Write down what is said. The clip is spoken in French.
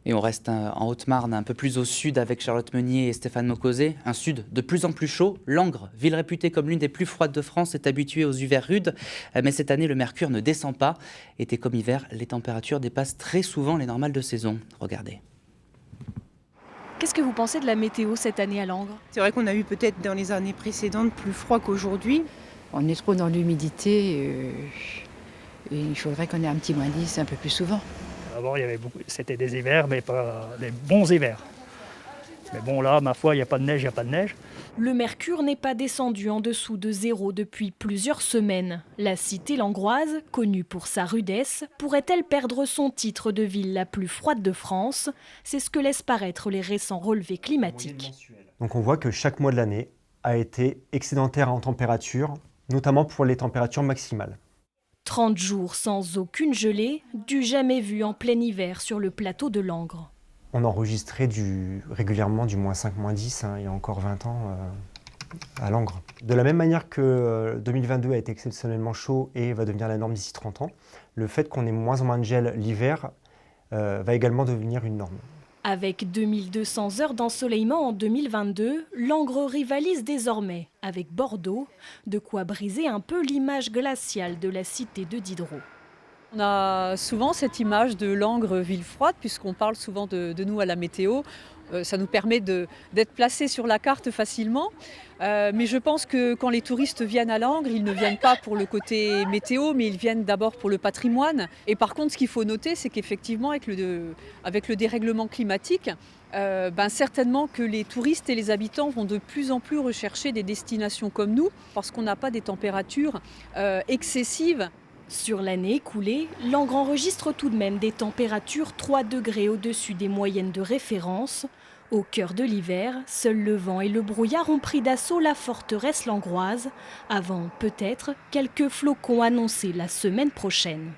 Et on reste en Haute-Marne, un peu plus au sud avec Charlotte Meunier et Stéphane Mocosé. Un sud de plus en plus chaud. Langres, ville réputée comme l'une des plus froides de France, est habituée aux hivers rudes. Mais cette année, le mercure ne descend pas. Été comme hiver, les températures dépassent très souvent les normales de saison. Regardez. Qu'est-ce que vous pensez de la météo cette année à Langres? C'est vrai qu'on a eu peut-être dans les années précédentes plus froid qu'aujourd'hui. On est trop dans l'humidité et il faudrait qu'on ait un petit -10 un peu plus souvent. Avant, c'était des hivers, mais pas des bons hivers. Mais bon, là, ma foi, il n'y a pas de neige, il n'y a pas de neige. Le mercure n'est pas descendu en dessous de 0 depuis plusieurs semaines. La cité langroise, connue pour sa rudesse, pourrait-elle perdre son titre de ville la plus froide de France? C'est ce que laissent paraître les récents relevés climatiques. Donc on voit que chaque mois de l'année a été excédentaire en température, notamment pour les températures maximales. 30 jours sans aucune gelée, du jamais vu en plein hiver sur le plateau de Langres. On enregistrait régulièrement du -5, -10, il y a encore 20 ans à Langres. De la même manière que 2022 a été exceptionnellement chaud et va devenir la norme d'ici 30 ans, le fait qu'on ait moins en moins de gel l'hiver va également devenir une norme. Avec 2200 heures d'ensoleillement en 2022, Langres rivalise désormais avec Bordeaux, de quoi briser un peu l'image glaciale de la cité de Diderot. On a souvent cette image de Langres, ville froide, puisqu'on parle souvent de nous à la météo. Ça nous permet d'être placés sur la carte facilement. Mais je pense que quand les touristes viennent à Langres, ils ne viennent pas pour le côté météo, mais ils viennent d'abord pour le patrimoine. Et par contre, ce qu'il faut noter, c'est qu'effectivement, avec le dérèglement climatique, certainement que les touristes et les habitants vont de plus en plus rechercher des destinations comme nous, parce qu'on n'a pas des températures excessives. Sur l'année écoulée, Langres enregistre tout de même des températures 3 degrés au-dessus des moyennes de référence. Au cœur de l'hiver, seuls le vent et le brouillard ont pris d'assaut la forteresse langroise, avant peut-être quelques flocons annoncés la semaine prochaine.